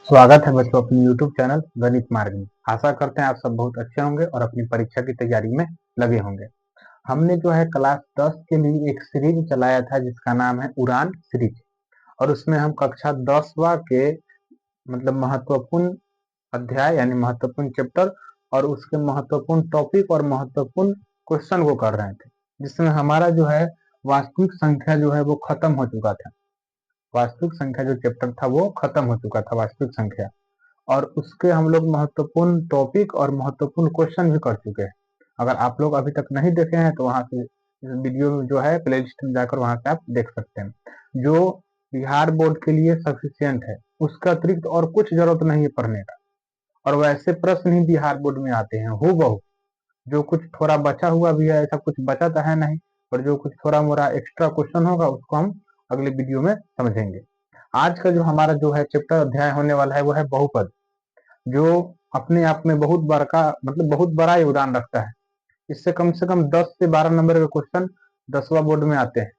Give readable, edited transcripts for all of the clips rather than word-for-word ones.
स्वागत है बच्चों अपने YouTube चैनल गणित मार्ग में। आशा करते हैं आप सब बहुत अच्छे होंगे और अपनी परीक्षा की तैयारी में लगे होंगे। हमने जो है क्लास 10 के लिए एक सीरीज चलाया था जिसका नाम है उड़ान सीरीज, और उसमें हम कक्षा 10वां के महत्वपूर्ण अध्याय यानी महत्वपूर्ण चैप्टर और उसके महत्वपूर्ण टॉपिक और महत्वपूर्ण क्वेश्चन को कर रहे थे, जिसमें हमारा जो है वास्तविक संख्या जो है वो खत्म हो चुका था। वास्तविक संख्या जो चैप्टर था वो खत्म हो चुका था, वास्तविक संख्या, और उसके हम लोग महत्वपूर्ण टॉपिक और महत्वपूर्ण क्वेश्चन भी कर चुके हैं। अगर आप लोग अभी तक नहीं देखे हैं तो वहां से इस वीडियो में जो है प्ले लिस्ट में जाकर वहां से आप देख सकते हैं। जो बिहार बोर्ड के लिए सफिशियंट है, उसका अतिरिक्त और कुछ जरूरत नहीं है पढ़ने का। और वैसे प्रश्न ही बिहार बोर्ड में आते हैं हूबहू। जो कुछ थोड़ा बचा हुआ भी है, ऐसा कुछ बचा तो है नहीं, पर जो कुछ थोड़ा मोड़ा एक्स्ट्रा क्वेश्चन होगा उसको हम अगले वीडियो में समझेंगे। आज का जो हमारा जो है चैप्टर अध्याय होने वाला है वो है बहुपद, जो अपने आप में बहुत बड़का बहुत बड़ा योगदान रखता है। इससे कम से कम 10 से 12 नंबर के क्वेश्चन 10वां बोर्ड में आते हैं।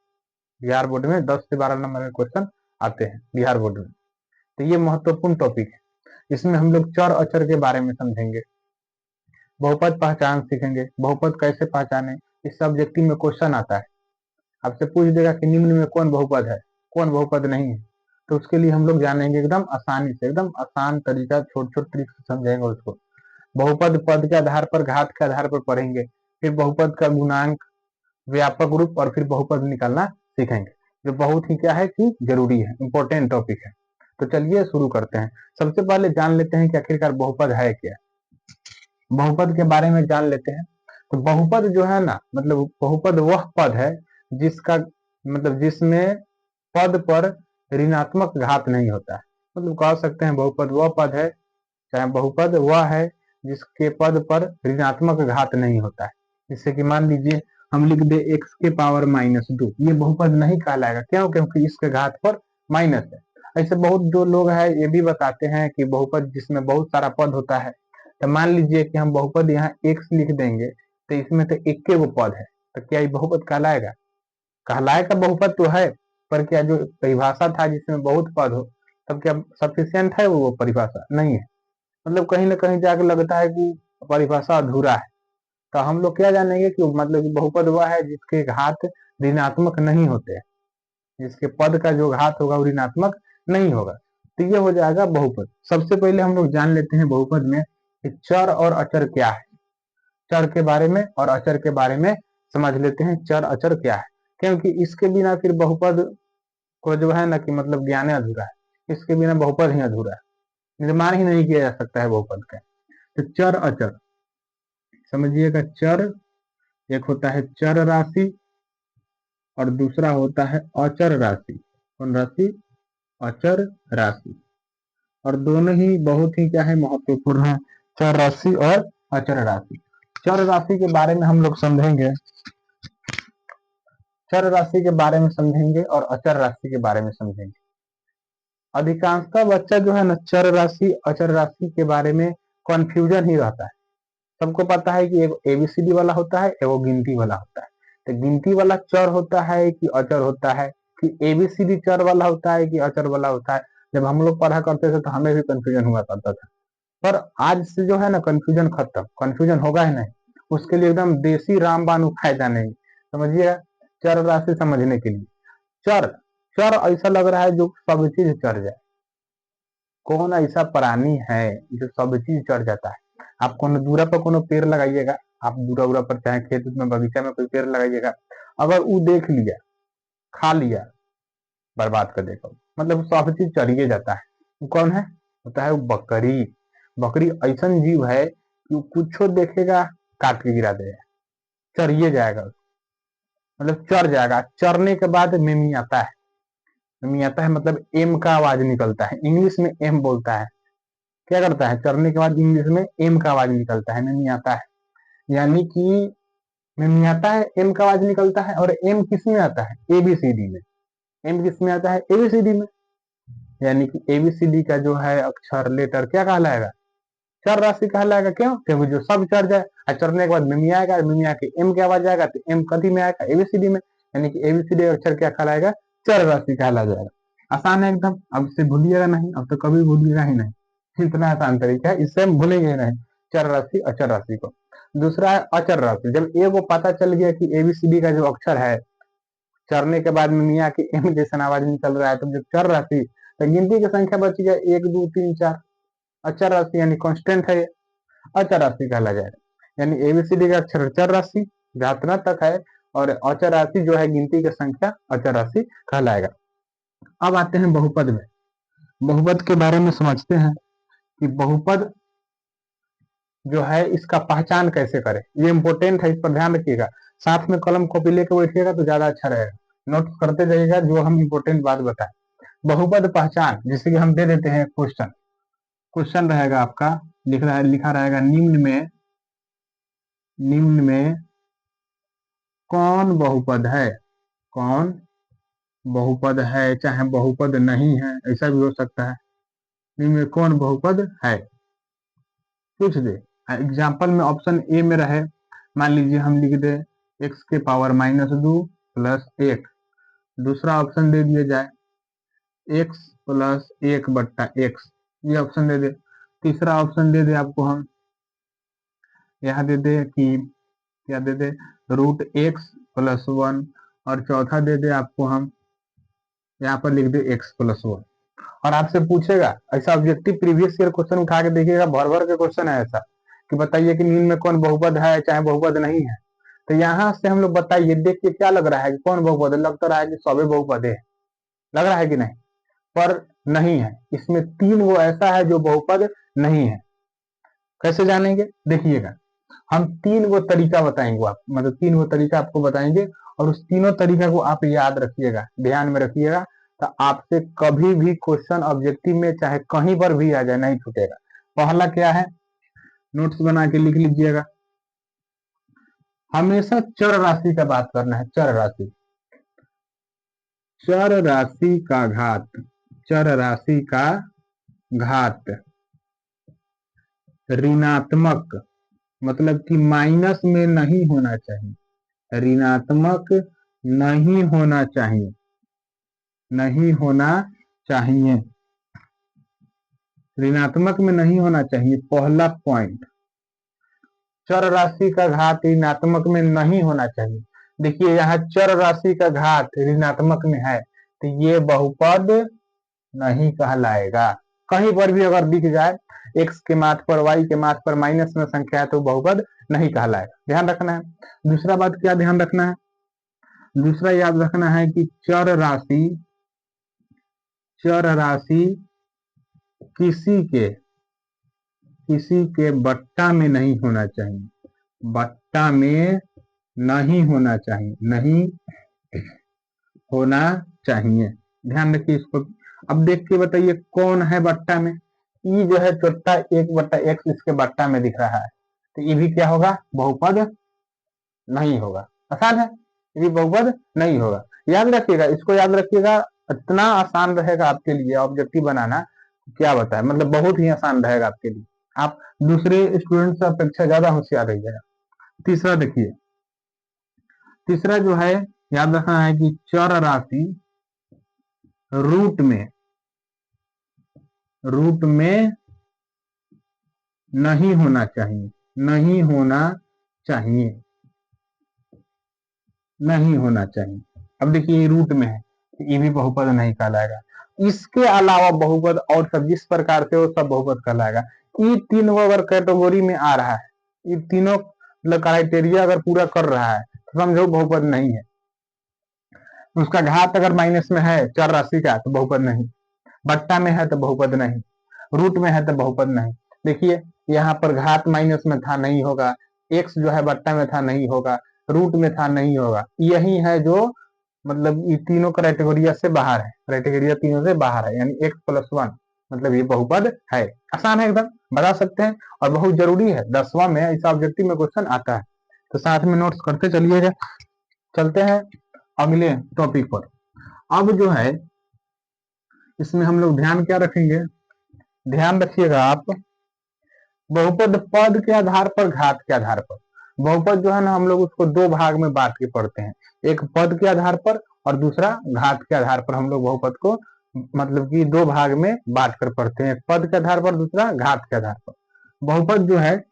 बिहार बोर्ड में 10 से 12 नंबर के क्वेश्चन आते हैं बिहार बोर्ड में। तो ये महत्वपूर्ण टॉपिक है। इसमें हम लोग चर अचर के बारे में समझेंगे, बहुपद पहचान सीखेंगे, बहुपद कैसे पहचाने। इस सब्जेक्टिव में क्वेश्चन आता है, आपसे पूछ देगा कि निम्न में कौन बहुपद है, कौन बहुपद नहीं है। तो उसके लिए हम लोग जानेंगे एकदम आसानी से, एकदम आसान तरीका, छोटे छोटे तरीके से समझेंगे उसको। बहुपद पद के आधार पर, घात के आधार पर पढ़ेंगे, फिर बहुपद का गुणांक, व्यापक रूप, और फिर बहुपद निकालना सीखेंगे, जो बहुत ही क्या है कि जरूरी है, इंपॉर्टेंट टॉपिक है। तो चलिए शुरू करते हैं। सबसे पहले जान लेते हैं कि आखिरकार बहुपद है क्या। बहुपद के बारे में जान लेते हैं। तो बहुपद जो है ना, बहुपद वह पद है जिसका जिसमें पद पर ऋणात्मक घात नहीं होता है। कह सकते हैं बहुपद वह पद है, चाहे बहुपद वह है जिसके पद पर ऋणात्मक घात नहीं होता है। जैसे कि मान लीजिए हम लिख दे x के पावर -2, ये बहुपद नहीं कहलाएगा। क्यों? क्योंकि इसके घात पर माइनस है। ऐसे बहुत जो लोग हैं ये भी बताते हैं कि बहुपद जिसमें बहुत सारा पद होता है। तो मान लीजिए कि हम बहुपद यहाँ x लिख देंगे, तो इसमें तो एक वो पद है, तो क्या ये बहुपद कहलाएगा? कहलाएगा बहुपद तो है, पर क्या जो परिभाषा था जिसमें बहुत पद हो, तब क्या सफिशियंट है वो परिभाषा? नहीं है। कहीं ना कहीं जाकर लगता है कि परिभाषा अधूरा है। तो हम लोग क्या जानेंगे कि कि बहुपद वह है जिसके घात ऋणात्मक नहीं होते, जिसके पद का जो घात होगा वो ऋणात्मक नहीं होगा। तो ये हो जाएगा बहुपद। सबसे पहले हम लोग जान लेते हैं बहुपद में कि चर और अचर क्या है। चर के बारे में और अचर के बारे में समझ लेते हैं, चर अचर क्या है। क्योंकि इसके बिना फिर बहुपद को जो है ना कि ज्ञान अधूरा है। इसके बिना बहुपद ही अधूरा है, निर्माण ही नहीं किया जा सकता है बहुपद का। तो चर अचर समझिएगा। चर एक होता है चर राशि और दूसरा होता है अचर राशि। कौन राशि? अचर राशि। और दोनों ही बहुत ही क्या है, महत्वपूर्ण है, चर राशि और अचर राशि। चर राशि के बारे में हम लोग समझेंगे, चर राशि के बारे में समझेंगे और अचर राशि के बारे में समझेंगे। अधिकांशतः बच्चा जो है ना चर राशि अचर राशि के बारे में कंफ्यूजन ही रहता है। सबको पता है कि एक एबीसीडी वाला होता है, एगो गिनती वाला होता है। तो गिनती वाला चर होता है कि अचर होता है, कि एबीसीडी चर वाला होता है कि अचर वाला होता है। जब हम लोग पढ़ा करते थे तो हमें भी कंफ्यूजन हुआ करता था, पर आज से जो है ना कंफ्यूजन खत्म, कंफ्यूजन होगा ही नहीं। उसके लिए एकदम देसी रामबाण उपाय जानेंगे, समझिए। चर राशि समझने के लिए, चर चर ऐसा लग रहा है जो सब चीज चढ़ जाए। कौन ऐसा प्राणी है जो सब चीज चढ़ जाता है? आप कोनो दूरा पर कोनो पेड़ लगाइएगा, आप दूरा उरा पर चाहे खेत में बगीचा में कोई पेड़ लगाइएगा, अगर वो देख लिया, खा लिया, बर्बाद कर देगा, सब चीज चढ़िए जाता है। वो कौन है? होता है वो बकरी। बकरी ऐसा जीव है कि वो कुछ देखेगा काट के गिरा देगा, चढ़िए जाएगा, चढ़ जाएगा। चढ़ने के बाद मिमी आता है। मिमी आता है एम का आवाज निकलता है, इंग्लिश में एम बोलता है। क्या करता है? चढ़ने के बाद इंग्लिश में एम का आवाज निकलता है, मिमी आता है। यानी कि मिमी आता है, एम का आवाज निकलता है। और एम किस में आता है? एबीसीडी में। एम किस में आता है? एबीसीडी में। यानी कि एबीसीडी का जो है अक्षर लेटर क्या कहलाएगा? चर राशि कहलाएगा। क्यों? क्योंकि जो सब चढ़ जाए और चढ़ने के बाद मिमी आएगा, मिमी आके एम की आवाज आएगा, तो एम कथी में आएगा? एबीसीडी में। यानी कि एबीसीडी अक्षर क्या कहलाएगा? चर राशि कहला जाएगा। आसान है एकदम, अब से भूलिएगा नहीं, अब तो कभी भूलिएगा ही नहीं। इतना आसान तरीका है, इससे हम भूलेंगे नहीं चर राशि अचर राशि को। दूसरा है अचर राशि। जब ए को पता चल गया कि एबीसीडी का जो अक्षर है चरने के बाद में मियाँ की एम जैसा आवाज निकल रहा है, तो जब चर राशि तो गिनती की संख्या बच गया 1 2 3 4। अचर राशि यानी कांस्टेंट है, अचर राशि कहला जाएगा। यानी एबीसीडी का अक्षर चर राशि जहां तक है, और अचर राशि जो है गिनती की संख्या अचर राशि कहलाएगा। अब आते हैं बहुपद में। बहुपद के बारे में समझते हैं कि बहुपद जो है इसका पहचान कैसे करें, ये इंपॉर्टेंट है, इस पर ध्यान रखिएगा। साथ में कलम कॉपी लेकर बैठिएगा तो ज्यादा अच्छा रहेगा, नोट्स करते जाइएगा जो हम इंपॉर्टेंट बात बताएं। बहुपद पहचान, जैसे कि हम दे देते हैं क्वेश्चन। क्वेश्चन रहेगा आपका, लिखा रहेगा निम्न में कौन बहुपद है, कौन बहुपद है, चाहे बहुपद नहीं है ऐसा भी हो सकता है। निम्न में कौन बहुपद है पूछ दे। एग्जाम्पल में ऑप्शन ए में रहे, मान लीजिए हम लिख दे x के पावर -2 + 1। दूसरा ऑप्शन दे दिया जाए x + 1/x, ये ऑप्शन दे दे। तीसरा ऑप्शन दे दे आपको हम यहाँ दे दे कि क्या दे दे √x + 1, और चौथा दे दे आपको हम यहाँ पर लिख दे x + 1। और आपसे पूछेगा ऐसा ऑब्जेक्टिव प्रीवियस ईयर क्वेश्चन उठा के देखिएगा, भर भर के क्वेश्चन है ऐसा कि बताइए कि निम्न में कौन बहुपद है चाहे बहुपद नहीं है। तो यहाँ से हम लोग बताइए, देख के क्या लग रहा है कि कौन बहुपद है, लग तो रहा है कि सभी बहुपद है, लग रहा है कि नहीं, पर नहीं है। इसमें 3 वो ऐसा है जो बहुपद नहीं है। कैसे जानेंगे देखिएगा, हम 3 वो तरीका बताएंगे, आप मतलब 3 वो तरीका आपको बताएंगे, और उस तीनों तरीका को आप याद रखिएगा, ध्यान में रखिएगा, तो आपसे कभी भी क्वेश्चन ऑब्जेक्टिव में चाहे कहीं पर भी आ जाए नहीं छूटेगा। पहला क्या है, नोट्स बना के लिख लीजिएगा। हमेशा चर राशि का बात करना है, चर राशि। चर राशि का घात, चर राशि का घात ऋणात्मक, मतलब कि माइनस में नहीं होना चाहिए, ऋणात्मक नहीं होना चाहिए, नहीं होना चाहिए, ऋणात्मक में नहीं होना चाहिए। पहला पॉइंट, चर राशि का घात ऋणात्मक में नहीं होना चाहिए। देखिए यहाँ चर राशि का घात ऋणात्मक में है तो ये बहुपद नहीं कहलाएगा। कहीं पर भी अगर दिख जाए x के मात पर y के मात पर माइनस में संख्या है तो बहुपद नहीं कहलाएगा, ध्यान रखना है। दूसरा बात क्या ध्यान रखना है, दूसरा याद रखना है कि चर राशि किसी के बट्टा में नहीं होना चाहिए, बट्टा में नहीं होना चाहिए, नहीं होना चाहिए, ध्यान रखिए इसको। अब देख के बताइए कौन है बट्टा में, ई जो है छोटा 1/x इसके बट्टा में दिख रहा है, तो ये भी क्या होगा, बहुपद नहीं होगा। आसान है, ये भी बहुपद नहीं होगा। याद रखिएगा, इसको याद रखिएगा, इतना आसान रहेगा आपके लिए ऑब्जेक्टिव बनाना, क्या बताए, मतलब बहुत ही आसान रहेगा आपके लिए, आप दूसरे स्टूडेंट से अपेक्षा ज्यादा होशियार रहिएगा। तीसरा देखिए, तीसरा जो है याद रखना है कि चर राशि रूट में नहीं होना चाहिए, नहीं होना चाहिए, नहीं होना चाहिए। अब देखिए ये रूट में है, ये भी बहुपद नहीं कहलाएगा। इसके अलावा बहुपद और सब जिस प्रकार से वो सब बहुपद कहलाएगा। ये तीनों अगर कैटेगरी में आ रहा है, ये तीनों मतलब क्राइटेरिया अगर पूरा कर रहा है तो समझो बहुपद नहीं है। उसका घात अगर माइनस में है चर राशि का तो बहुपद नहीं, बट्टा में है तो बहुपद नहीं, रूट में है तो बहुपद नहीं। देखिए यहाँ पर घात माइनस में था नहीं होगा, एक्स जो है बट्टा में था नहीं होगा, रूट में था नहीं होगा। यही है जो मतलब ये तीनों क्राइटेरिया से बाहर है, क्राइटेरिया तीनों से बाहर है, यानी x + 1 मतलब ये बहुपद है। आसान है एकदम, बता सकते हैं, और बहुत जरूरी है, 10वां में ऐसा ऑब्जेक्टिव में क्वेश्चन आता है। तो साथ में नोट्स करते चलिएगा। चलते हैं अगले टॉपिक पर। अब जो है इसमें हम लोग ध्यान क्या रखेंगे, ध्यान रखिएगा आप, बहुपद पद के आधार पर, घात के आधार पर। बहुपद जो है ना हम लोग उसको 2 भाग में बांट के पढ़ते हैं, एक पद के आधार पर और दूसरा घात के आधार पर हम लोग बहुपद को मतलब कि दो भाग में बांट कर पढ़ते हैं, एक पद के आधार पर, दूसरा घात के आधार पर। बहुपद जो है,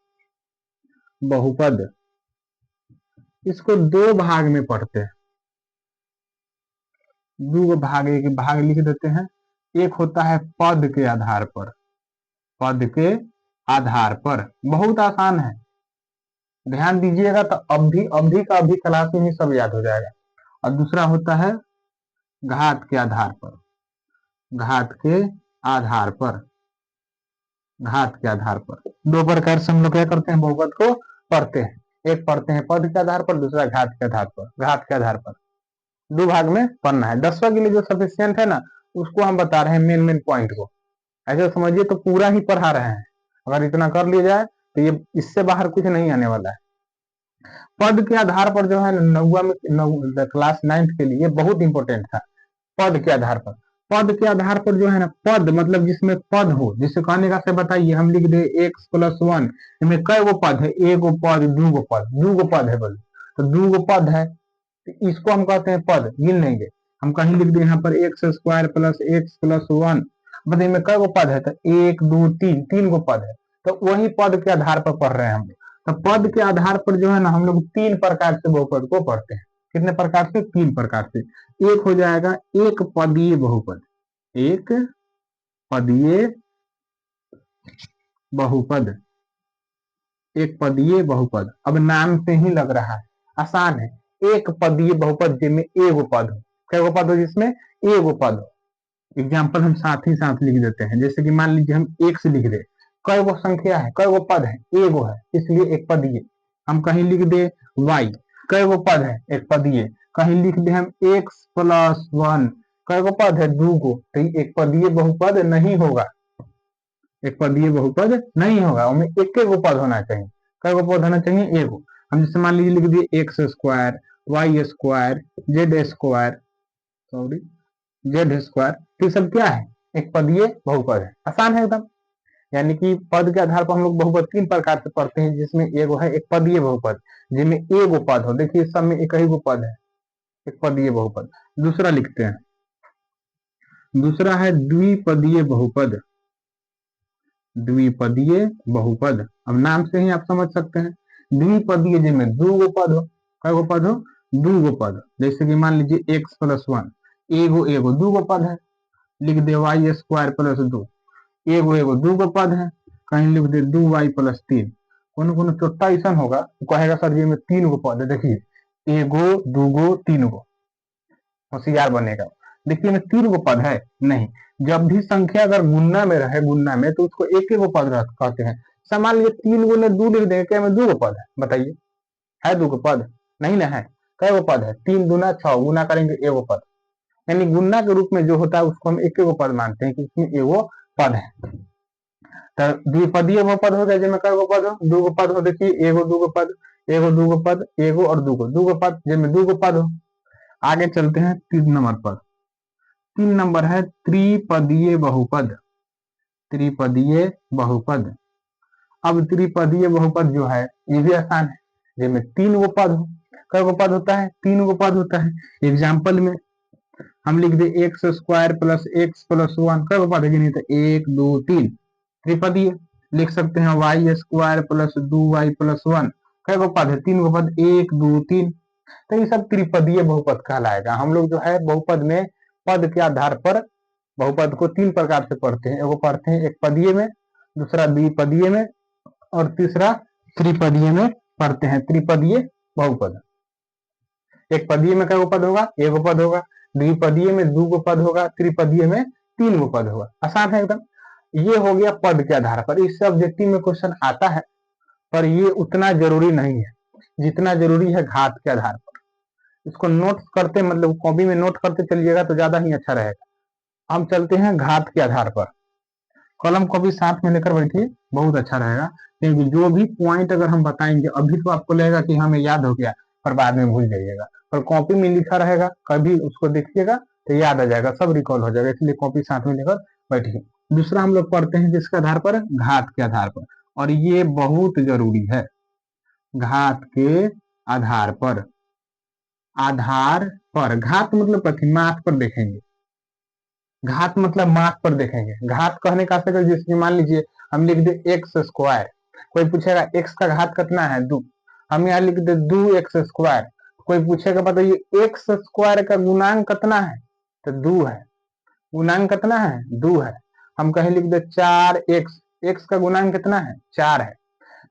बहुपद, इसको दो भाग में पढ़ते हैं, दो भाग, एक भाग लिख देते हैं। एक होता है पद के आधार पर, पद के आधार पर, बहुत आसान है, ध्यान दीजिएगा तो अवधि, अवधि का अभी क्लास में ही सब याद हो जाएगा। और दूसरा होता है घात के आधार पर, घात के आधार पर, घात के आधार पर। दो प्रकार से हम लोग क्या करते हैं, बहुपद को पढ़ते हैं, एक पढ़ते हैं पद के आधार पर, दूसरा घात के आधार पर, घात के आधार पर दो भाग में पढ़ना है। 10वां के लिए जो सफिशियंट है ना, उसको हम बता रहे हैं मेन मेन पॉइंट को, ऐसे समझिए तो पूरा ही पढ़ा रहे हैं। अगर इतना कर लिया जाए तो ये इससे बाहर कुछ नहीं आने वाला है। पद के आधार पर जो है नौवा में, क्लास 9th के लिए बहुत इंपॉर्टेंट था, पद के आधार पर। पद के आधार पर जो है ना, पद मतलब जिसमें पद हो, जिसे कहने का से बताइए, हम लिख दे x+1, इसमें कै गो पद है, एगो पद, दूगो पद, दूगो पद है बोले, तो दूगो पद है, तो इसको हम कहते हैं पद, गिन लेंगे। हम कहीं लिख दे यहाँ पर x² प्लस x+1, मतलब इनमें कै गो पद है, तो 1 2 3, तीन गो पद है, तो वही पद के आधार पर पढ़ रहे हैं हम लोग। तो पद के आधार पर जो है ना, हम लोग तीन प्रकार से बहुपद को पढ़ते हैं। कितने प्रकार से? तीन प्रकार से। एक हो जाएगा एक पदीय बहुपद, एक पदीय बहुपद, एक पदीय बहुपद। अब नाम से ही लग रहा है, आसान है। एक पदीय बहुपद जिसमें एगो पद हो, कैगो पद हो? जिसमें एगो पद हो। एग्जाम्पल हम साथ ही साथ लिख देते हैं, जैसे कि मान लीजिए हम एक से लिख दे, कई गो संख्या है, कई गो पद है, एगो है, इसलिए एक पदीय। हम कहीं लिख दे y, कई गो पद है, एक पदीय। कहीं लिख दे हम x+1, कई गो पद है, दो गो, तो ये एक पदीय बहुपद नहीं होगा, एक पदीय बहुपद नहीं होगा, उनमें एक गो पद होना चाहिए। कई गो पद होना चाहिए? एगो। हम जैसे मान लीजिए लिख दिए x² y² z², sorry z², तो सब क्या है? एक पदीय बहुपद है। आसान है एकदम। यानी कि पद के आधार पर हम लोग बहुपद तीन प्रकार से पढ़ते हैं, जिसमें एगो है एक पदीय बहुपद, जिसमें एगो पद हो। देखिए सब में एक ही गो पद है, एक पदीय बहुपद। दूसरा लिखते हैं, दूसरा है द्विपदीय बहुपद, द्विपदीय बहुपद। अब नाम से ही आप समझ सकते हैं, द्विपदीय जिसमें दो गो पद हो, कई गो पद हो? दो गो पद। जैसे कि मान लीजिए x+1, एगो एगो दो गो पद है, लिख दे y²+2, एगो एगो दो गो पद है, कहीं लिख दे 2y+3। कोनो कोनो चोट्टा ऐसा होगा तो कहेगा सर जी में तीन गो पद है, देखिए एगो दूगो तीन गो, होशियार बनेगा। देखिए में तीन गो पद है नहीं, जब भी संख्या अगर गुन्ना में रहे, गुन्ना में, तो उसको एक गो पद कहते हैं। मान लीजिए तीन गो ने दो लिख देंगे, क्या में दो गो पद है? बताइए, है दो गो पद? नहीं ना है। कै गो पद है? 3 दूना 6, गुना करेंगे एगो पद। यानी गुन्ना के रूप में जो होता है उसको हम एक गो पद मानते हैं कि उसमें एगो पद है। तो द्विपदीय बहुपद हो गया जिसमें कै गो पद हो? दो गो पद हो। देखिए एगो दूगो पद, एगो दूगो पद, एगो और दूगो पद, जिसमें दो गो पद हो। आगे चलते हैं 3 नंबर पर। 3 नंबर है त्रिपदीय बहुपद, त्रिपदीय बहुपद। अब त्रिपदीय बहुपद जो है ये भी आसान है, जिसमें तीन गो पद हो। कै गो पद होता है? तीन गो पद होता है। एग्जाम्पल में हम लिख दे x² प्लस x+1, कै गो पद है? गिनिए तो 1 2 3, त्रिपदीय। लिख सकते हैं y² प्लस 2y+1, कै गो पद है? तीन गो पद, 1 2 3। तो ये सब त्रिपदीय बहुपद कहलाएगा। हम लोग जो है बहुपद में पद के आधार पर बहुपद को तीन प्रकार से पढ़ते हैं। एगो पढ़ते हैं एक पदीय में, दूसरा द्विपदीय में, और तीसरा त्रिपदीय में पढ़ते हैं, त्रिपदीय बहुपद। एक पदीय में कै पद होगा? एक पद होगा। द्विपदीय में दो गो पद होगा, त्रिपदीय में तीन गो पद होगा। आसान है एकदम। ये हो गया पद के आधार पर। इससे ऑब्जेक्टिव में क्वेश्चन आता है, पर ये उतना जरूरी नहीं है जितना जरूरी है घात के आधार पर। इसको नोट करते, मतलब कॉपी में नोट करते चलिएगा तो ज्यादा ही अच्छा रहेगा। हम चलते हैं घात के आधार पर। कलम कॉपी साथ में लेकर बैठिए, बहुत अच्छा रहेगा, क्योंकि जो भी पॉइंट अगर हम बताएंगे अभी तो आपको लगेगा कि हमें याद हो गया, पर बाद में भूल जाइएगा। पर कॉपी में लिखा रहेगा, कभी उसको देखिएगा तो याद आ जाएगा, सब रिकॉल हो जाएगा, इसलिए कॉपी साथ में लेकर बैठिए। दूसरा हम लोग पढ़ते हैं किसके आधार पर? घात के आधार पर, और ये बहुत जरूरी है। घात के आधार पर, आधार पर, घात मतलब कथी? माथ पर देखेंगे, घात मतलब माप पर देखेंगे। घात कहने का अर्थ जैसे मान लीजिए हम लिख दे एक्स स्क्वायर, कोई पूछेगा एक्स का घात कितना है, 2, हम यहाँ लिख दे 2x²। कोई पूछेगा बताइए एक्स स्क्वायर का गुणांक कितना है, तो 2 है। गुणांक कितना है, 2 है। हम कहीं लिख दे 4x, एक्स का गुणांक कितना है, 4 है।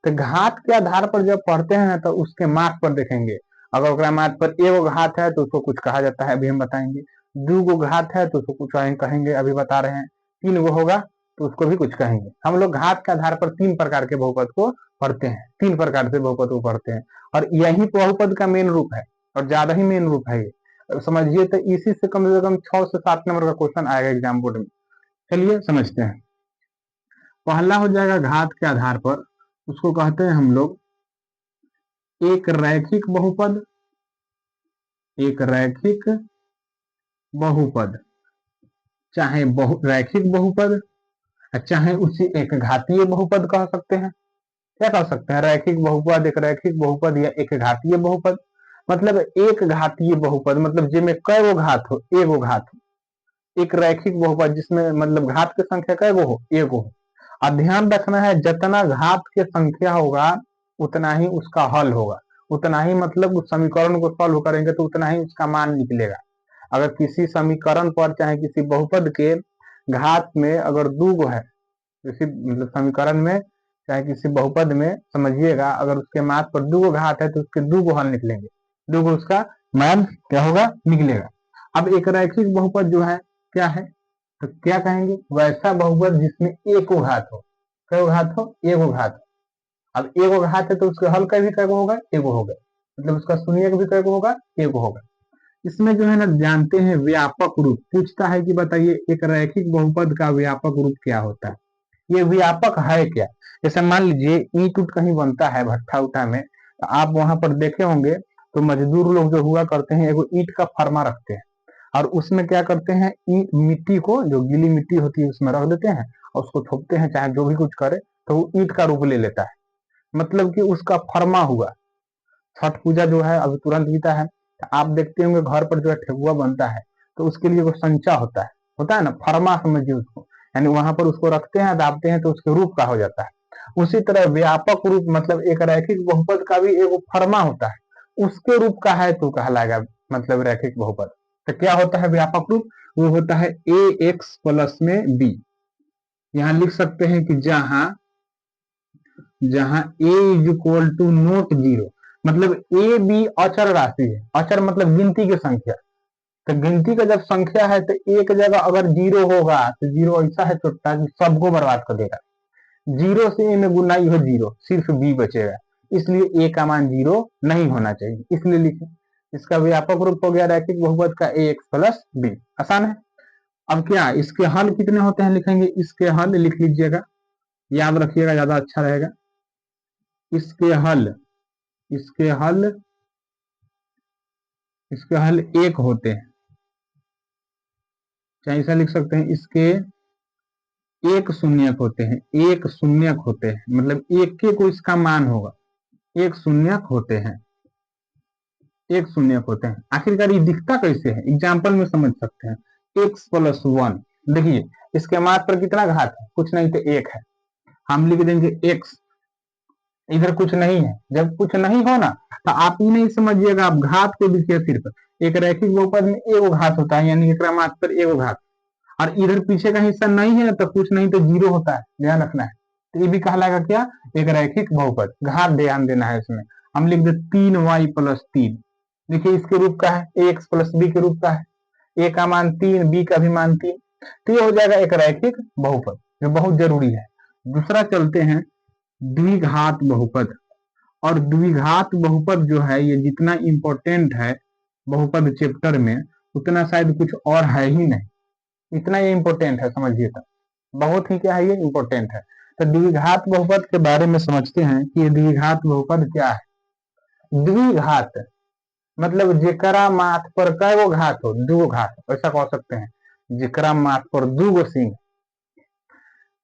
तो घात के आधार पर जब पढ़ते हैं तो उसके मार्क पर देखेंगे। अगर उसका मार्क पर एगो घात है तो उसको कुछ कहा जाता है, अभी हम बताएंगे। 2 गो घात है तो उसको कुछ कहेंगे, अभी बता रहे हैं। 3 गो होगा तो उसको भी कुछ कहेंगे। हम लोग घात के आधार पर 3 प्रकार के बहुपद को पढ़ते हैं, 3 प्रकार से बहुपद को पढ़ते हैं, और यही बहुपद का मेन रूप है और ज्यादा ही मेन रूप है ये। समझिए तो इसी से कम 6 से 7 नंबर का क्वेश्चन आएगा एग्जाम बोर्ड में। चलिए समझते हैं। पहला हो जाएगा घात के आधार पर, उसको कहते हैं हम लोग एक रैखिक बहुपद। एक रैखिक बहुपद, चाहे रैखिक बहुपद, चाहे उसी एक घातीय बहुपद कह सकते हैं। क्या कह सकते हैं, रैखिक बहुपद, एक रैखिक बहुपद या एक घातीय बहुपद। मतलब एक घातीय बहुपद मतलब जिसमें कई गो घात हो, एगो घात हो। एक रैखिक बहुपद जिसमें मतलब घात की संख्या कई गो हो, एगो हो। और ध्यान रखना है जितना घात की संख्या होगा उतना ही उसका हल होगा, उतना ही मतलब उस समीकरण को सॉल्व करेंगे तो उतना ही उसका मान निकलेगा। अगर किसी समीकरण पर चाहे किसी बहुपद के घात में अगर 2 गो है, किसी मतलब समीकरण में चाहे किसी बहुपद में समझिएगा, अगर उसके मात पर 2 गो घात है तो उसके 2 गो हल निकलेंगे, 2 गो उसका मान क्या होगा, निकलेगा। अब एक रैखिक बहुपद जो है क्या है, तो क्या कहेंगे, वैसा बहुपद जिसमें एक गो घात हो। कई घात हो, एगो घात हो। अब एगो घात है तो उसके हल का भी कैगो होगा, एगो होगा। मतलब उसका शून्य का भी कैगो होगा, एगो होगा। इसमें जो है ना जानते हैं व्यापक रूप, पूछता है कि बताइए एक रैखिक बहुपद का व्यापक रूप क्या होता है, ये व्यापक है क्या। जैसे मान लीजिए ईंट उट कहीं बनता है भट्ठा उठा में, तो आप वहां पर देखे होंगे तो मजदूर लोग जो हुआ करते हैं एगो ईंट का फरमा रखते हैं, और उसमें क्या करते हैं, ईंट मिट्टी को, जो गीली मिट्टी होती है उसमें रख देते हैं और उसको थोपते हैं, चाहे जो भी कुछ करे तो वो ईंट का रूप ले लेता है। मतलब कि उसका फरमा हुआ। छठ पूजा जो है अभी तुरंत बीता है, तो आप देखते होंगे घर पर जो है ठेकुआ बनता है तो उसके लिए वो संचा होता है ना, फरमा समझिए उसको। यानी वहां पर उसको रखते हैं, दाबते हैं तो उसके रूप का हो जाता है। उसी तरह व्यापक रूप मतलब एक रैखिक बहुपद का भी एक फरमा होता है, उसके रूप का है तो कहलाएगा मतलब रैखिक बहुपद। तो क्या होता है व्यापक रूप, वो होता है ए एक्स प्लस में बी। यहाँ लिख सकते हैं कि जहां जहां a is equal to note 0, मतलब ए बी अचर राशि है। अचर मतलब गिनती की संख्या। तो गिनती का जब संख्या है तो एक जगह अगर 0 होगा तो 0 ऐसा है छोटा कि सबको बर्बाद कर देगा। 0 से ए में गुनाई हो 0, सिर्फ बी बचेगा। इसलिए ए का मान 0 नहीं होना चाहिए, इसलिए लिखे। इसका व्यापक रूप हो गया रैखिक बहुपद का ए एक्स प्लस बी। आसान है। अब क्या इसके हल कितने होते हैं लिखेंगे, इसके हल लिख लीजिएगा, याद रखिएगा, ज्यादा अच्छा रहेगा। इसके हल, इसके हल, इसके हल एक होते हैं, चाहे ऐसा लिख सकते हैं, इसके एक शून्यक होते हैं। एक शून्यक होते हैं मतलब एक के को इसका मान होगा, एक शून्यक होते हैं। एक शून्यक होते हैं। आखिरकार ये दिखता कैसे है, एग्जाम्पल में समझ सकते हैं। एक्स प्लस 1, देखिए इसके मात पर कितना घात है, कुछ नहीं तो 1 है। हम लिख देंगे एक्स, इधर कुछ नहीं है। जब कुछ नहीं हो ना तो आप ही नहीं समझिएगा, आप घात को लिखिए सिर्फ। एक रैखिक बहुपद में एगो घात होता है, यानी एकरा मात पर एगो घात, और इधर पीछे का हिस्सा नहीं है तो कुछ नहीं तो 0 होता है, ध्यान रखना है। तो ये भी कहलाएगा क्या, एक रैखिक बहुपद। घात ध्यान देना है इसमें। हम लिख दे 3y+3, देखिए इसके रूप का है, ए एक्स प्लस बी के रूप का है। ए का मान 3, बी का भी मान 3, तो ये हो जाएगा एक रैखिक बहुपद, जो बहुत जरूरी है। दूसरा चलते हैं द्विघात बहुपद। और द्विघात बहुपद जो है ये जितना इंपॉर्टेंट है बहुपद चैप्टर में, उतना शायद कुछ और है ही नहीं। इतना ये इंपॉर्टेंट है, समझिए तो बहुत ही क्या है, ये इंपॉर्टेंट है। तो द्विघात बहुपद के बारे में समझते हैं कि ये द्विघात बहुपद क्या है। द्विघात मतलब जेकरा माथ पर कई गो घात हो, 2 गो घात, ऐसा कह सकते हैं। जेकरा माथ पर 2 गो सिंह।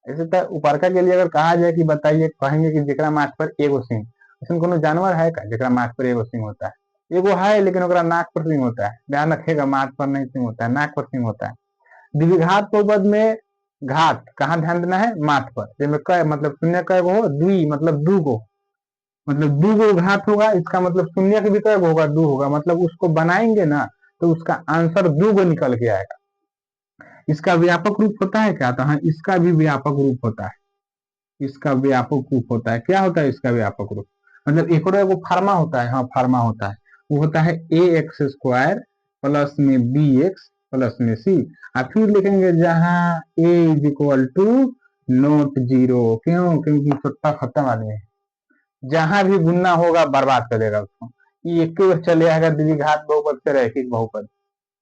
ऐसे तो उपरका के लिए अगर कहा जाए कि बताइए, कहेंगे कि जेकरा माथ पर एगो सिंह, ऐसा कोनो जानवर है का जेकरा माथ पर एगो सिंह होता है। एगो है लेकिन ओकरा नाक पर सिंह होता है, ध्यान रखिएगा, माथ पर नहीं सिंह होता है, नाक पर सिंह होता है। द्विघात बहुपद में घात कहाँ ध्यान देना है, मात पर। जिसमें क मतलब शून्य कय गो हो, द्वि मतलब दू गो, मतलब दू गो घात होगा, इसका मतलब शून्य के भी कय गो होगा, दू होगा, मतलब उसको बनाएंगे ना तो उसका आंसर दू गो निकल के आएगा। इसका व्यापक रूप होता है क्या, तो हाँ इसका भी व्यापक रूप होता है, इसका व्यापक रूप होता है। क्या होता है इसका व्यापक रूप, मतलब एक और एगो फार्मा होता है, हाँ फार्मा होता है, वो होता है ए एक्स स्क्वायर प्लस में बी एक्स प्लस में सी। और फिर लिखेंगे जहां a is equal to not zero, क्यों, क्योंकि सत्ता खत्म आदमी है, जहां भी गुना होगा बर्बाद कर देगा उसको। ये एक बार चले आएगा द्विघात बहुपद से रैखिक बहुपद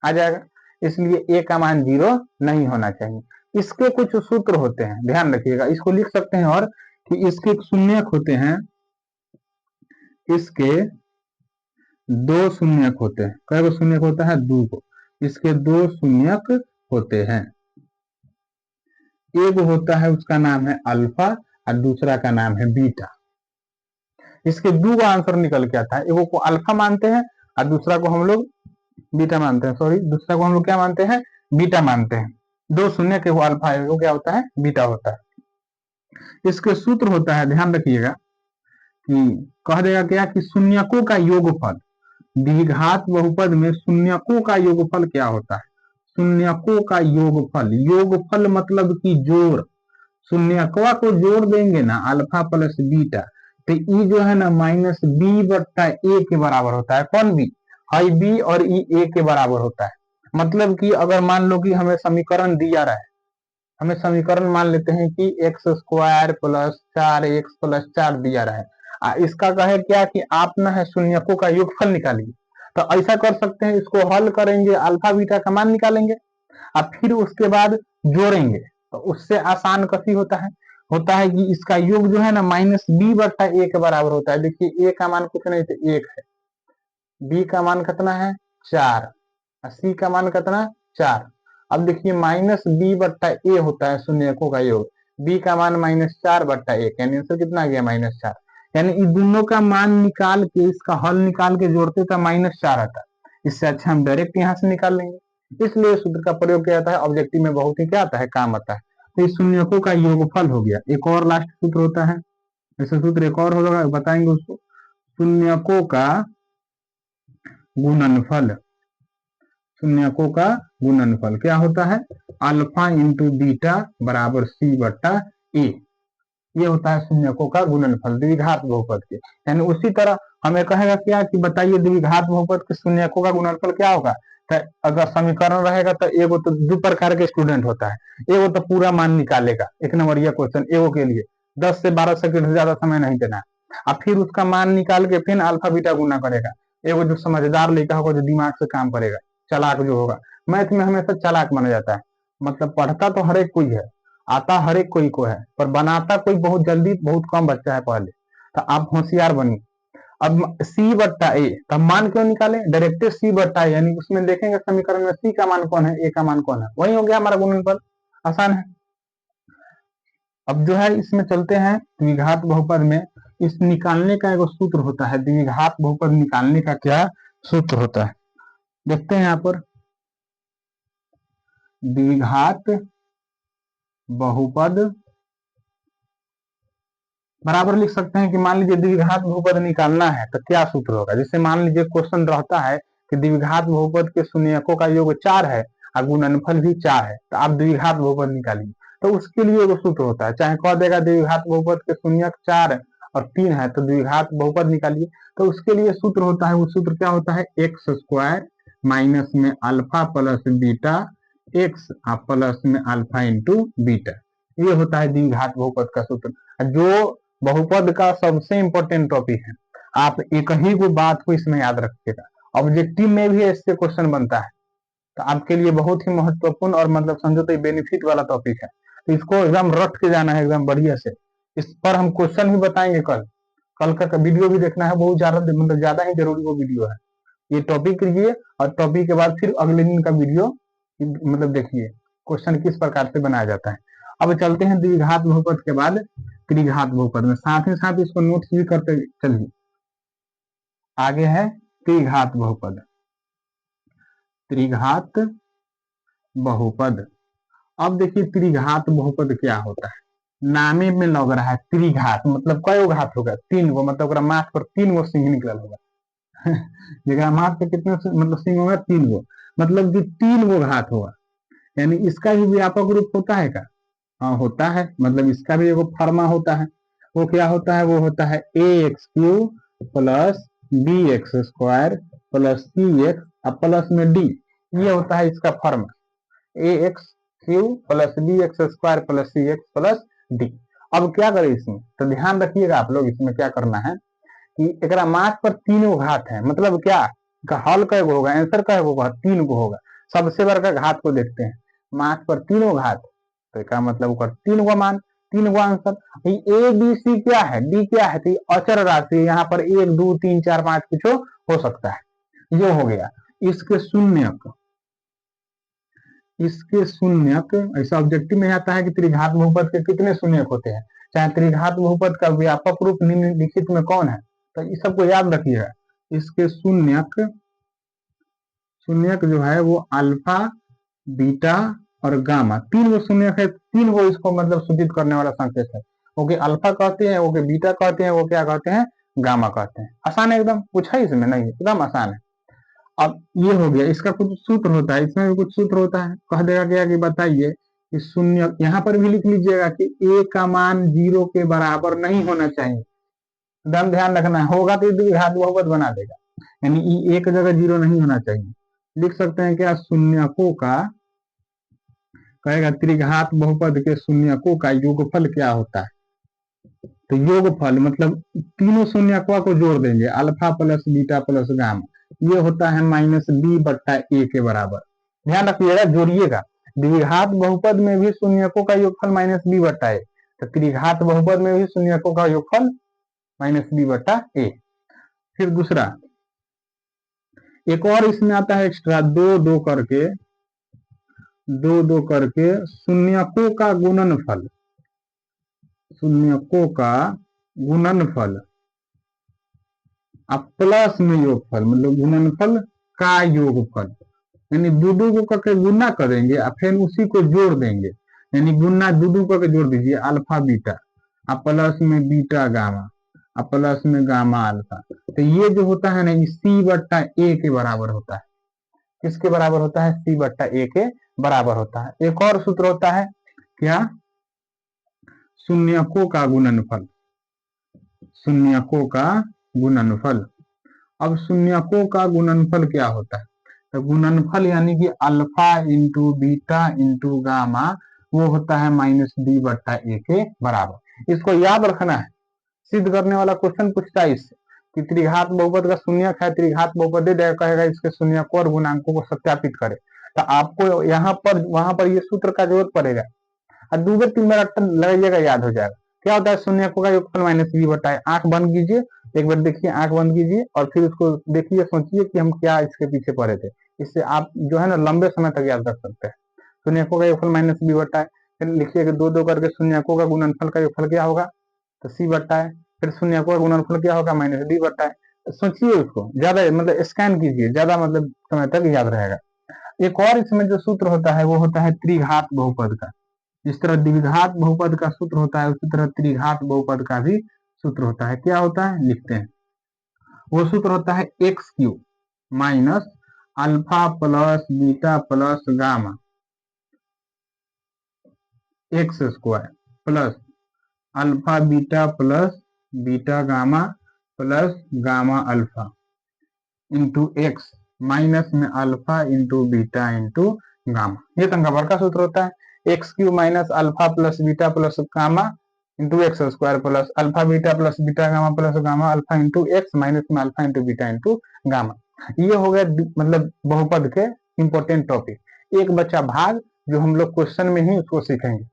आ जाएगा, इसलिए ए का मान जीरो नहीं होना चाहिए। इसके कुछ सूत्र होते हैं, ध्यान रखिएगा, इसको लिख सकते हैं और कि इसके शून्यक होते हैं, इसके दो शून्यक होते हैं। कई गो शून्यक होता है, दो को, इसके दो शून्यक होते हैं। एक होता है उसका नाम है अल्फा और दूसरा का नाम है बीटा। इसके दो का आंसर निकल के आता है, एक को अल्फा मानते हैं और दूसरा को हम लोग बीटा मानते हैं, सॉरी दूसरा को हम लोग क्या मानते हैं, बीटा मानते हैं। दो शून्य के वो अल्फा है, वो क्या होता है, बीटा होता है। इसके सूत्र होता है, ध्यान रखिएगा कि कह देगा क्या कि शून्यकों का योगफल, द्विघात बहुपद में शून्यकों का योगफल क्या होता है, शून्यकों का योगफल, योगफल मतलब कि जोड़, शून्यकवा को जोड़ देंगे ना अल्फा प्लस बीटा, तो ई जो है ना माइनस बी बट्टा ए के बराबर होता है। कौन बी, हाई बी, और ई ए के बराबर होता है। मतलब कि अगर मान लो कि हमें समीकरण दिया रहा है, हमें समीकरण मान लेते हैं कि x square plus 4x plus 4 दिया रहा है, इसका कहे क्या कि आप ना है शून्यकों का योगफल निकालिए। तो ऐसा कर सकते हैं, इसको हल करेंगे, अल्फा बीटा का मान निकालेंगे और फिर उसके बाद जोड़ेंगे, तो उससे आसान कथी होता है कि इसका योग जो है ना माइनस बी बट्टा ए के बराबर होता है। देखिए ए का मान कुछ नहीं तो एक है, बी का मान कितना है 4, और सी का मान कितना 4। अब देखिए माइनस बी बट्टा ए होता है शून्यकों का योग, बी का मान -4 बट्टा एक, यानी आंसर कितना आ गया -4। यानी इन दोनों का मान निकाल के इसका हल निकाल के जोड़ते तो -4 आता। इससे अच्छा हम डायरेक्ट यहाँ से निकाल लेंगे, इसलिए सूत्र का प्रयोग किया जाता है, ऑब्जेक्टिव में बहुत ही क्या आता है, काम आता है। तो इस शून्यकों का योगफल हो गया। एक और लास्ट सूत्र होता है, ऐसा सूत्र एक और होगा, बताएंगे उसको, शून्यकों का गुणनफल। शून्यकों का गुणनफल क्या होता है, अल्फा इंटू बीटा बराबर सी बट्टा ए, ये होता है शून्यकों का गुणनफल द्विघात बहुपद के। यानी उसी तरह हमें कहेगा क्या कि बताइए द्विघात बहुपद के शून्यकों का गुणनफल क्या होगा। तो अगर समीकरण रहेगा तो एगो तो दो प्रकार के स्टूडेंट होता है, एगो तो पूरा मान निकालेगा, एक नंबर यह क्वेश्चन एगो के लिए 10 से 12 सेकंड से ज्यादा समय नहीं देना, और फिर उसका मान निकाल के फिर अल्फा बीटा गुना करेगा। एगो जो समझदार लड़का होगा, जो दिमाग से काम करेगा, चालाक जो होगा, मैथ में हमेशा चालाक माना जाता है, मतलब पढ़ता तो हर एक कोई है, आता हर एक कोई को है, पर बनाता कोई बहुत जल्दी, बहुत कम बच्चा है पहले। तो आप होशियार बनिए। अब सी बट्टा ए, तब मान क्यों निकाले, डायरेक्ट सी बट्टा ए, यानी उसमें देखेंगे समीकरण में सी का मान कौन है, ए का मान कौन है, वही हो गया हमारा गुणनफल, आसान है। अब जो है इसमें चलते हैं द्विघात बहुपद में, इस निकालने का एक सूत्र होता है, द्विघात बहुपद निकालने का क्या सूत्र होता है, देखते हैं यहाँ पर। द्विघात बहुपद बराबर लिख सकते हैं कि मान लीजिए द्विघात बहुपद निकालना है तो क्या सूत्र होगा। जैसे मान लीजिए क्वेश्चन रहता है कि द्विघात बहुपद के शून्यकों का योग 4 है और गुणनफल भी 4 है, तो आप द्विघात बहुपद निकालिए। तो उसके लिए एक सूत्र होता है, चाहे कह देगा द्विघात बहुपद के शून्यक 4 और 3 है तो द्विघात बहुपद निकालिए, तो उसके लिए सूत्र होता है, वो सूत्र क्या होता है, एक्स स्क्वायर माइनस में alpha plus beta x plus में अल्फा इंटू बीटा, ये होता है द्विघात बहुपद का सूत्र। जो बहुपद का सबसे इंपॉर्टेंट टॉपिक है, आप एक ही को बात को इसमें याद रखिएगा, ऑब्जेक्टिव में भी इससे क्वेश्चन बनता है, तो आपके लिए बहुत ही महत्वपूर्ण और मतलब समझो तो बेनिफिट वाला टॉपिक है, तो इसको एकदम रट के जाना है एकदम बढ़िया से। इस पर हम क्वेश्चन भी बताएंगे कल, कल का वीडियो भी देखना है, बहुत ज्यादा मतलब ज्यादा ही जरूरी वो वीडियो है। ये टॉपिक कीजिए और टॉपिक के बाद फिर अगले दिन का वीडियो मतलब देखिए क्वेश्चन किस प्रकार से बनाया जाता है। अब चलते हैं द्विघात बहुपद के बाद त्रिघात बहुपद में, साथ ही साथ इसको नोट्स भी करते चलिए। आगे है त्रिघात बहुपद, त्रिघात बहुपद अब देखिए त्रिघात बहुपद क्या होता है, नामे में लग रहा है त्रिघात, मतलब कई घात होगा, 3 गो, मतलब माथ पर 3 गो सिंह निकल होगा। जगह माथ पे कितने मतलब सिंह होगा, 3 गो, मतलब कि 3 गो घात होगा। यानी इसका भी व्यापक रूप होता है क्या? हाँ होता है, मतलब इसका भी एगो फर्मा होता है। वो क्या होता है? वो होता है a x cube plus b x square plus c x plus में डी। ये होता है इसका फर्मा, a x cube plus b x square plus c x plus d. अब क्या करें इसमें, तो ध्यान रखिएगा आप लोग, इसमें क्या करना है कि एकरा मार्क पर 3 गो घात है, मतलब क्या हल कै गो होगा, आंसर कै गो होगा, 3 गो होगा। सबसे बड़का घात को देखते हैं, मार्क पर 3 गो घात, तो इसका मतलब ओकर 3 गो मान, 3 गो आंसर। ए बी सी क्या है, डी क्या है, तो अचर राशि, यहाँ पर 1 2 3 4 5 कुछ हो सकता है। ये हो गया इसके शून्यक, इसके शून्यक। ऐसा ऑब्जेक्टिव में आता है कि त्रिघात बहुपद के कितने शून्यक होते हैं, चाहे त्रिघात बहुपद का व्यापक रूप निम्नलिखित में कौन है, तो इस सबको याद रखिएगा। इसके शून्यक, शून्यक जो है वो अल्फा बीटा और गामा, 3 गो शून्यक है, 3 गो इसको मतलब सूचित करने वाला संकेत है। ओके अल्फा कहते हैं, ओके बीटा कहते हैं, वो क्या कहते हैं, गामा कहते हैं। आसान है एकदम, पूछा ही इसमें नहीं, एकदम आसान है। अब ये हो गया, इसका कुछ सूत्र होता है, इसमें भी कुछ सूत्र होता है। कह देगा क्या कि बताइए कि शून्य, यहाँ पर भी लिख लीजिएगा कि ए का मान 0 के बराबर नहीं होना चाहिए। एकदम ध्यान रखना है, होगा तो द्विघात बहुपद बना देगा, यानी ई एक जगह 0 नहीं होना चाहिए। लिख सकते हैं क्या, शून्यकों का, कहेगा त्रिघात बहुपद के शून्यकों का योगफल क्या होता है। तो योगफल मतलब तीनों शून्यकों को जोड़ देंगे, alpha plus beta plus gamma, ये होता है -b/a के बराबर। ध्यान रखिएगा, जोड़िएगा। द्विघात बहुपद में भी शून्यकों का योगफल -b/a, तो त्रिघात बहुपद में भी शून्यकों का योगफल -b/a। फिर दूसरा, एक और इसमें आता है एक्स्ट्रा, दो दो करके, दो दो करके शून्यकों का गुणनफल, शून्यकों का गुणनफल अब प्लस में योगफल, मतलब गुणनफल का योगफल, यानी दो दो को करके गुना करेंगे और फिर उसी को जोड़ देंगे, यानी गुना दो दो करके जोड़ दीजिए, अल्फा बीटा अब प्लस में बीटा गामा अब प्लस में गामा अल्फा। तो ये जो होता है ना, ये c/a के बराबर होता है। किसके बराबर होता है, c/a के बराबर होता है। एक और सूत्र होता है क्या, शून्यकों का गुणनफल, शून्यकों का गुणनफल। अब शून्यकों का गुणनफल क्या होता है, तो गुणनफल यानी कि alpha into beta into gamma, वो होता है -b/a के बराबर। इसको याद रखना है, सिद्ध करने वाला क्वेश्चन पूछता है इससे कि त्रिघात बहुपद का शून्यक है, त्रिघात बहुपद दे देगा, कहेगा इसके शून्यकों और गुणांकों को सत्यापित करे, तो आपको यहाँ पर वहां पर ये सूत्र का जरूरत पड़ेगा, और 2 बार 3 बार लगाइएगा, याद हो जाएगा। क्या होता है, शून्यकों का योगफल -b/a। आंख बंद कीजिए, एक बार देखिए, आंख बंद कीजिए और फिर उसको देखिए, सोचिए कि हम क्या इसके पीछे पड़े थे। इससे आप जो है ना लंबे समय तक याद रख सकते हैं। शून्यकों का योगफल -b/a, फिर लिखिए कि दो दो करके शून्यकों का गुणनफल का योगफल क्या होगा, तो c/a। फिर शून्यकों का गुणनफल क्या होगा, -d/a। सोचिए उसको, ज्यादा मतलब स्कैन कीजिए, ज्यादा मतलब समय तक याद रहेगा। एक और इसमें जो सूत्र होता है वो होता है त्रिघात बहुपद का। जिस तरह द्विघात बहुपद का सूत्र होता है, उसी तरह त्रिघात बहुपद का भी सूत्र होता है। क्या होता है, लिखते हैं। वो सूत्र होता है x³ minus alpha plus beta plus gamma x square plus alpha beta plus beta gamma plus gamma alpha into x minus में alpha into beta into gamma. ये तंका बड़का सूत्र होता है, x³ minus alpha plus beta plus gamma into x square plus alpha beta plus beta gamma plus gamma alpha into x minus में alpha into beta into gamma. ये हो गया मतलब बहुपद के इंपॉर्टेंट टॉपिक। एक बच्चा भाग, जो हम लोग क्वेश्चन में ही उसको सीखेंगे,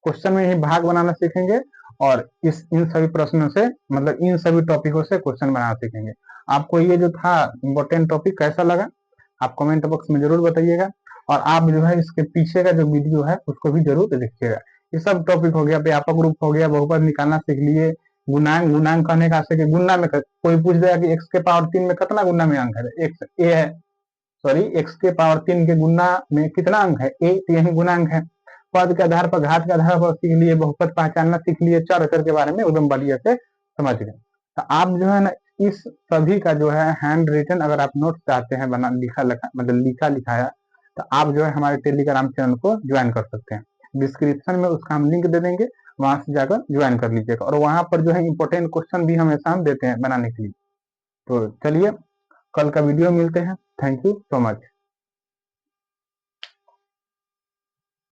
क्वेश्चन में ही भाग बनाना सीखेंगे, और इन सभी प्रश्नों से मतलब इन सभी टॉपिकों से क्वेश्चन बनाना सीखेंगे। आपको ये जो था इम्पोर्टेंट टॉपिक कैसा लगा, आप कमेंट बॉक्स में जरूर बताइएगा, और आप जो है इसके पीछे का जो वीडियो है उसको भी जरूर देखिएगा। ये सब टॉपिक हो गया, व्यापक रूप हो गया, बहुपद निकालना सीख लिए, गुणांक, गुणांक कहने का से गुणा में कोई पूछ देगा कि x के पावर 3 में कितना गुणा में अंक है, x a है, सॉरी x के पावर 3 के गुणा में कितना अंक है, a, तो यही गुणांक है। पद के आधार पर, घात के आधार पर सीख लिए, बहुपद पहचानना सीख लिए, चर अचर के बारे में एकदम बढ़िया से समझ गए। तो आप जो है ना इस सभी का जो है हैंड रिटन अगर आप नोट चाहते हैं बना लिखा लिखा मतलब लिखा लिखाया, तो आप जो है हमारे टेलीग्राम चैनल को ज्वाइन कर सकते हैं। डिस्क्रिप्शन में उसका हम लिंक दे देंगे, वहां से जाकर ज्वाइन कर लीजिएगा। और वहां पर जो है इंपॉर्टेंट क्वेश्चन भी हमेशा हम देते हैं बनाने के लिए। तो चलिए कल का वीडियो मिलते हैं। Thank you so much.